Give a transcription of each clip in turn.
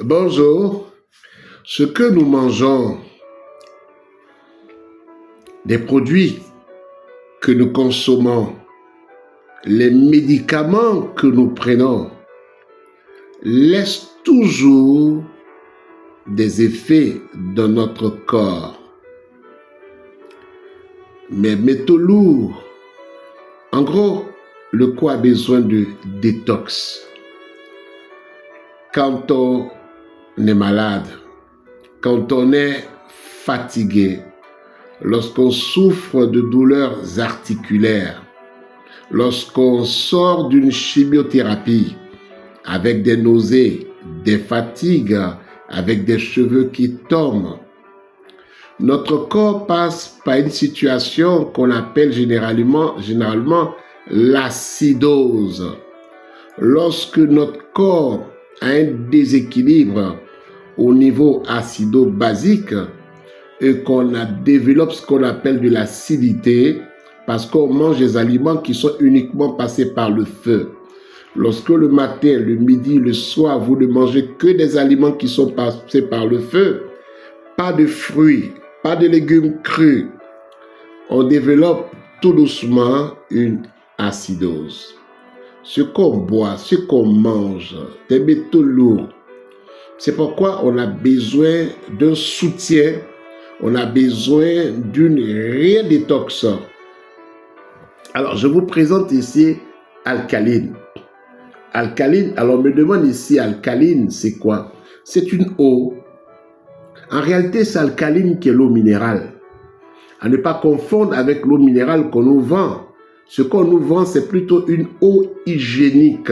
Bonjour. Ce que nous mangeons, des produits que nous consommons, les médicaments que nous prenons, laissent toujours des effets dans notre corps. Mais métaux lourds, en gros, le corps a besoin de détox. Quand on est malade, quand on est fatigué, lorsqu'on souffre de douleurs articulaires, lorsqu'on sort d'une chimiothérapie avec des nausées, des fatigues, avec des cheveux qui tombent, notre corps passe par une situation qu'on appelle généralement l'acidose. Lorsque notre corps a un déséquilibre au niveau acido-basique et qu'on développe ce qu'on appelle de l'acidité parce qu'on mange des aliments qui sont uniquement passés par le feu. Lorsque le matin, le midi, le soir, vous ne mangez que des aliments qui sont passés par le feu, pas de fruits, pas de légumes crus, on développe tout doucement une acidose. Ce qu'on boit, ce qu'on mange, des métaux lourds, c'est pourquoi on a besoin d'un soutien, on a besoin d'une réelle détox. Alors, je vous présente ici alcaline. Alcaline, alors on me demande ici, alcaline, c'est quoi? C'est une eau. En réalité, c'est alcaline qui est l'eau minérale. À ne pas confondre avec l'eau minérale qu'on nous vend. Ce qu'on nous vend, c'est plutôt une eau hygiénique.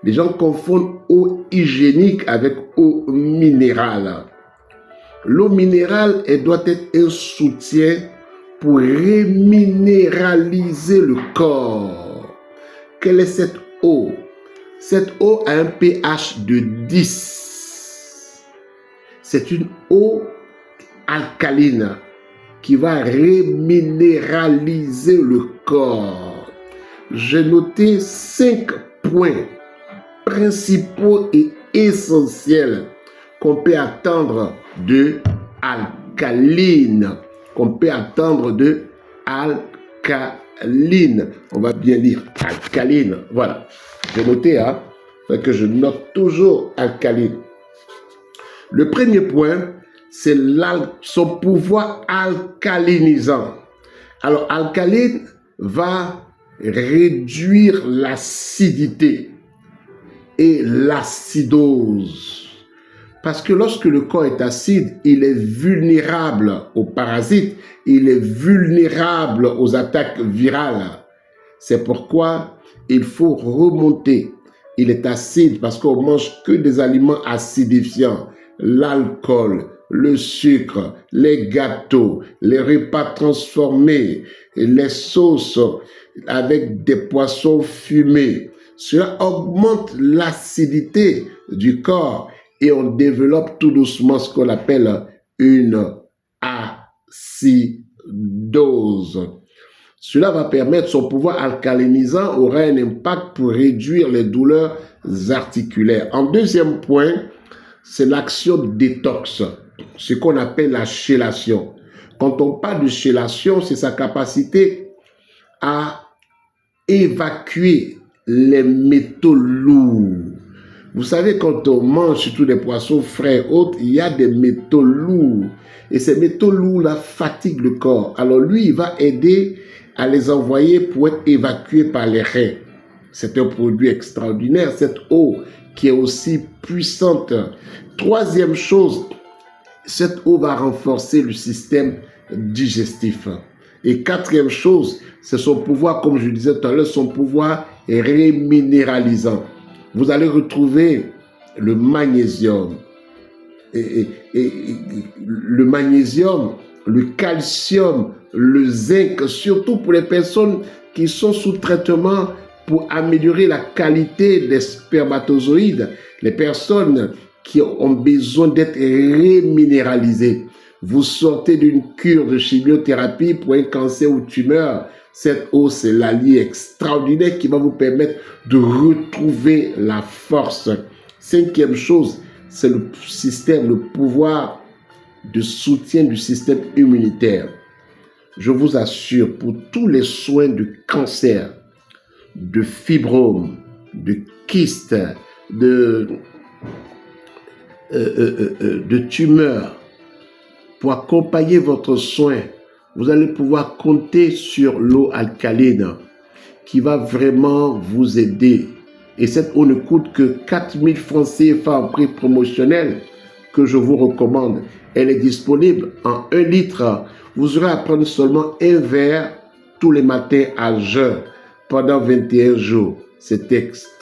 Les gens confondent eau hygiénique avec eau minérale. L'eau minérale, elle doit être un soutien pour reminéraliser le corps. Quelle est cette eau? Cette eau a un pH de 10. C'est une eau alcaline qui va reminéraliser le corps. J'ai noté 5 points principaux et essentiels qu'on peut attendre de alcaline. On va bien dire alcaline. Voilà. J'ai noté, que je note toujours alcaline. Le premier point, c'est son pouvoir alcalinisant. Alors, alcaline va réduire l'acidité et l'acidose. Parce que lorsque le corps est acide, il est vulnérable aux parasites, il est vulnérable aux attaques virales. C'est pourquoi il faut remonter. Il est acide parce qu'on mange que des aliments acidifiants. L'alcool, le sucre, les gâteaux, les repas transformés, les sauces avec des poissons fumés. Cela augmente l'acidité du corps et on développe tout doucement ce qu'on appelle une acidose. Cela va permettre, son pouvoir alcalinisant aura un impact pour réduire les douleurs articulaires. En deuxième point, c'est l'action détox, ce qu'on appelle la chélation. Quand on parle de chélation, c'est sa capacité à évacuer les métaux lourds. Vous savez, quand on mange surtout des poissons frais et autres, il y a des métaux lourds. Et ces métaux lourds-là fatiguent le corps. Alors lui, il va aider à les envoyer pour être évacués par les reins. C'est un produit extraordinaire, cette eau qui est aussi puissante. Troisième chose, cette eau va renforcer le système digestif. Et quatrième chose, c'est son pouvoir, comme je disais tout à l'heure, son pouvoir est reminéralisant. Vous allez retrouver le magnésium. Le magnésium, le calcium, le zinc, surtout pour les personnes qui sont sous traitement pour améliorer la qualité des spermatozoïdes, les personnes qui ont besoin d'être reminéralisées. Vous sortez d'une cure de chimiothérapie pour un cancer ou tumeur, cette eau, c'est l'allié extraordinaire qui va vous permettre de retrouver la force. Cinquième chose, c'est le système, le pouvoir de soutien du système immunitaire. Je vous assure, pour tous les soins de cancer, de fibrome, de kyste, de tumeur, pour accompagner votre soin, vous allez pouvoir compter sur l'eau alcaline qui va vraiment vous aider. Et cette eau ne coûte que 4 000 francs CFA en prix promotionnel que je vous recommande. Elle est disponible en 1 litre. Vous aurez à prendre seulement un verre tous les matins à jeun pendant 21 jours. C'est extra.